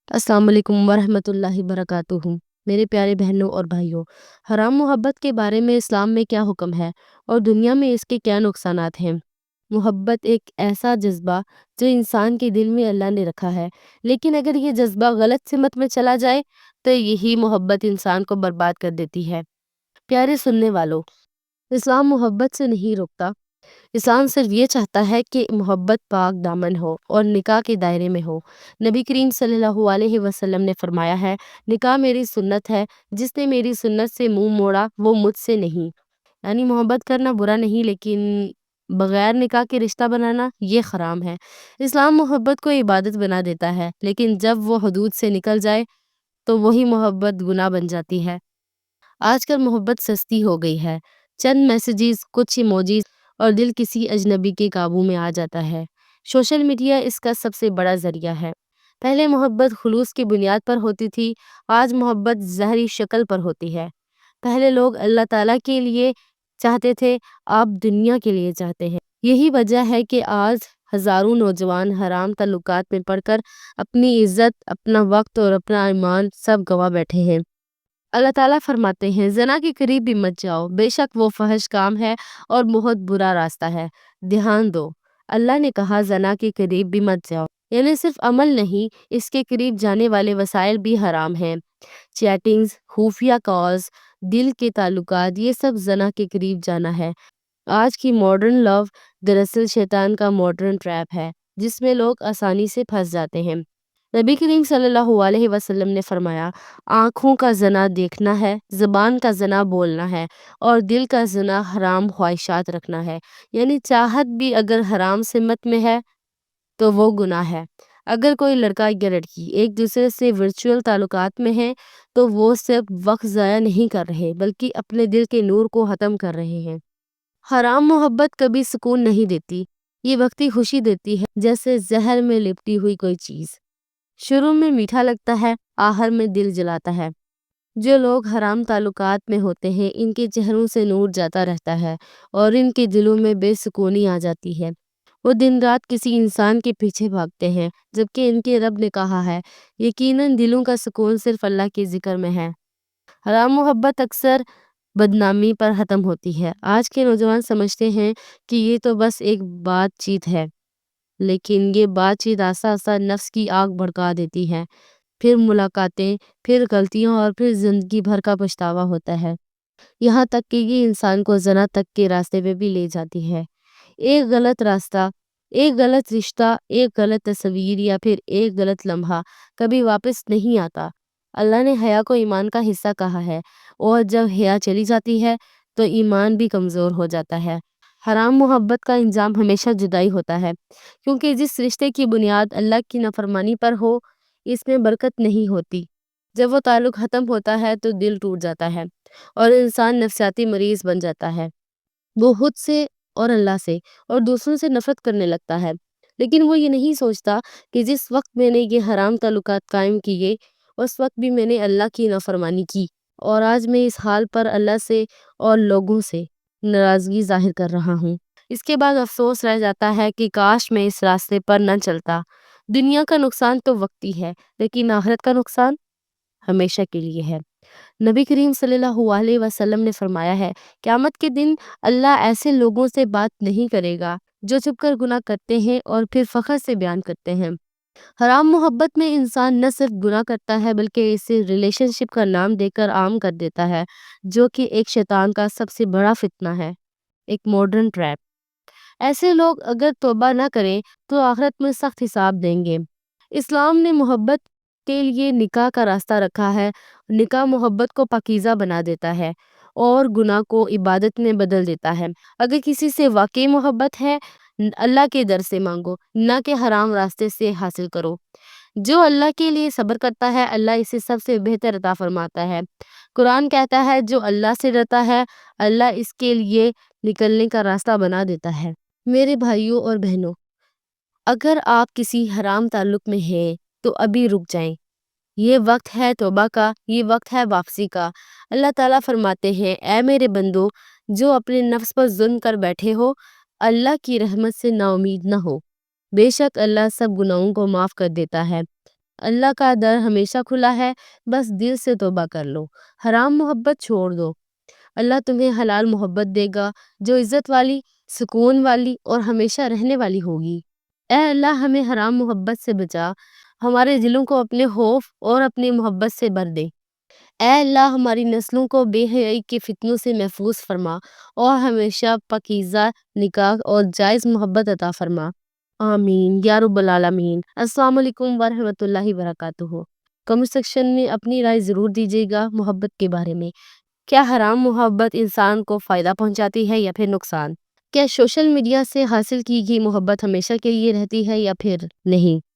السلام علیکم ورحمۃ اللہ وبرکاتہ۔ میرے پیارے بہنوں اور بھائیوں، حرام محبت کے بارے میں اسلام میں کیا حکم ہے اور دنیا میں اس کے کیا نقصانات ہیں۔ محبت ایک ایسا جذبہ جو انسان کے دل میں اللہ نے رکھا ہے، لیکن اگر یہ جذبہ غلط سمت میں چلا جائے تو یہی محبت انسان کو برباد کر دیتی ہے۔ پیارے سننے والوں، اسلام محبت سے نہیں روکتا۔ اسلام صرف یہ چاہتا ہے کہ محبت پاک دامن ہو اور نکاح کے دائرے میں ہو۔ نبی کریم صلی اللہ علیہ وسلم نے فرمایا ہے، نکاح میری سنت ہے، جس نے میری سنت سے منہ موڑا وہ مجھ سے نہیں۔ یعنی محبت کرنا برا نہیں، لیکن بغیر نکاح کے رشتہ بنانا یہ حرام ہے۔ اسلام محبت کو عبادت بنا دیتا ہے، لیکن جب وہ حدود سے نکل جائے تو وہی محبت گناہ بن جاتی ہے۔ آج کل محبت سستی ہو گئی ہے، چند میسیجز، کچھ ایموجیز اور دل کسی اجنبی کے قابو میں آ جاتا ہے۔ سوشل میڈیا اس کا سب سے بڑا ذریعہ ہے۔ پہلے محبت خلوص کی بنیاد پر ہوتی تھی، آج محبت ظاہری شکل پر ہوتی ہے۔ پہلے لوگ اللہ تعالیٰ کے لیے چاہتے تھے، آپ دنیا کے لیے چاہتے ہیں۔ یہی وجہ ہے کہ آج ہزاروں نوجوان حرام تعلقات میں پڑ کر اپنی عزت، اپنا وقت اور اپنا ایمان سب گنوا بیٹھے ہیں۔ اللہ تعالیٰ فرماتے ہیں، زنا کے قریب بھی مت جاؤ، بے شک وہ فحش کام ہے اور بہت برا راستہ ہے۔ دھیان دو، اللہ نے کہا زنا کے قریب بھی مت جاؤ، یعنی صرف عمل نہیں، اس کے قریب جانے والے وسائل بھی حرام ہیں۔ چیٹنگز، خفیہ کالز، دل کے تعلقات، یہ سب زنا کے قریب جانا ہے۔ آج کی ماڈرن لو دراصل شیطان کا ماڈرن ٹریپ ہے، جس میں لوگ آسانی سے پھنس جاتے ہیں۔ نبی کریم صلی اللہ علیہ وسلم نے فرمایا، آنکھوں کا زنا دیکھنا ہے، زبان کا زنا بولنا ہے اور دل کا زنا حرام خواہشات رکھنا ہے۔ یعنی چاہت بھی اگر حرام سمت میں ہے تو وہ گناہ ہے۔ اگر کوئی لڑکا یا لڑکی ایک دوسرے سے ورچوئل تعلقات میں ہے تو وہ صرف وقت ضائع نہیں کر رہے بلکہ اپنے دل کے نور کو ختم کر رہے ہیں۔ حرام محبت کبھی سکون نہیں دیتی، یہ وقتی خوشی دیتی ہے، جیسے زہر میں لپٹی ہوئی کوئی چیز۔ شروع میں میٹھا لگتا ہے، آخر میں دل جلاتا ہے۔ جو لوگ حرام تعلقات میں ہوتے ہیں، ان کے چہروں سے نور جاتا رہتا ہے اور ان کے دلوں میں بے سکونی آ جاتی ہے۔ وہ دن رات کسی انسان کے پیچھے بھاگتے ہیں، جبکہ ان کے رب نے کہا ہے، یقیناً دلوں کا سکون صرف اللہ کے ذکر میں ہے۔ حرام محبت اکثر بدنامی پر ختم ہوتی ہے۔ آج کے نوجوان سمجھتے ہیں کہ یہ تو بس ایک بات چیت ہے، لیکن یہ بات چیت آہستہ آہستہ نفس کی آگ بھڑکا دیتی ہے۔ پھر ملاقاتیں، پھر غلطیاں اور پھر زندگی بھر کا پچھتاوا ہوتا ہے، یہاں تک کہ یہ انسان کو زنا تک کے راستے پہ بھی لے جاتی ہے۔ ایک غلط راستہ، ایک غلط رشتہ، ایک غلط تصویر یا پھر ایک غلط لمحہ کبھی واپس نہیں آتا۔ اللہ نے حیا کو ایمان کا حصہ کہا ہے، اور جب حیا چلی جاتی ہے تو ایمان بھی کمزور ہو جاتا ہے۔ حرام محبت کا انجام ہمیشہ جدائی ہوتا ہے، کیونکہ جس رشتے کی بنیاد اللہ کی نافرمانی پر ہو، اس میں برکت نہیں ہوتی۔ جب وہ تعلق ختم ہوتا ہے تو دل ٹوٹ جاتا ہے اور انسان نفسیاتی مریض بن جاتا ہے۔ وہ خود سے اور اللہ سے اور دوسروں سے نفرت کرنے لگتا ہے، لیکن وہ یہ نہیں سوچتا کہ جس وقت میں نے یہ حرام تعلقات قائم کیے اس وقت بھی میں نے اللہ کی نافرمانی کی، اور آج میں اس حال پر اللہ سے اور لوگوں سے ناراضگی ظاہر کر رہا ہوں۔ اس کے بعد افسوس رہ جاتا ہے کہ کاش میں اس راستے پر نہ چلتا۔ دنیا کا نقصان تو وقتی ہے، لیکن آخرت کا نقصان ہمیشہ کے لیے ہے۔ نبی کریم صلی اللہ علیہ وسلم نے فرمایا ہے، قیامت کے دن اللہ ایسے لوگوں سے بات نہیں کرے گا جو چھپ کر گناہ کرتے ہیں اور پھر فخر سے بیان کرتے ہیں۔ حرام محبت میں انسان نہ صرف گناہ کرتا ہے بلکہ اسے ریلیشن شپ کا نام دے کر عام کر دیتا ہے، جو کہ ایک شیطان کا سب سے بڑا فتنہ ہے، ایک ماڈرن ٹریپ۔ ایسے لوگ اگر توبہ نہ کریں تو آخرت میں سخت حساب دیں گے۔ اسلام نے محبت کے لیے نکاح کا راستہ رکھا ہے۔ نکاح محبت کو پاکیزہ بنا دیتا ہے اور گناہ کو عبادت میں بدل دیتا ہے۔ اگر کسی سے واقعی محبت ہے، اللہ کے در سے مانگو، نہ کہ حرام راستے سے حاصل کرو۔ جو اللہ کے لیے صبر کرتا ہے، اللہ اسے سب سے بہتر عطا فرماتا ہے۔ قرآن کہتا ہے، جو اللہ سے ڈرتا ہے اللہ اس کے لیے نکلنے کا راستہ بنا دیتا ہے۔ میرے بھائیوں اور بہنوں، اگر آپ کسی حرام تعلق میں ہیں تو ابھی رک جائیں۔ یہ وقت ہے توبہ کا، یہ وقت ہے واپسی کا۔ اللہ تعالیٰ فرماتے ہیں، اے میرے بندو، جو اپنے نفس پر ظلم کر بیٹھے ہو، اللہ کی رحمت سے نا امید نہ ہو، بے شک اللہ سب گناہوں کو معاف کر دیتا ہے۔ اللہ کا در ہمیشہ کھلا ہے، بس دل سے توبہ کر لو، حرام محبت چھوڑ دو۔ اللہ تمہیں حلال محبت دے گا جو عزت والی، سکون والی اور ہمیشہ رہنے والی ہوگی۔ اے اللہ ہمیں حرام محبت سے بچا، ہمارے دلوں کو اپنے خوف اور اپنی محبت سے بھر دے۔ اے اللہ ہماری نسلوں کو بے حیائی کے فتنوں سے محفوظ فرما اور ہمیشہ پاکیزہ نکاح اور جائز محبت عطا فرما۔ آمین یا رب العالمین۔ السلام علیکم ورحمۃ اللہ وبرکاتہ۔ کمنٹ سیکشن میں اپنی رائے ضرور دیجیے گا محبت کے بارے میں۔ کیا حرام محبت انسان کو فائدہ پہنچاتی ہے یا پھر نقصان؟ کیا سوشل میڈیا سے حاصل کی گئی محبت ہمیشہ کے لیے رہتی ہے یا پھر نہیں؟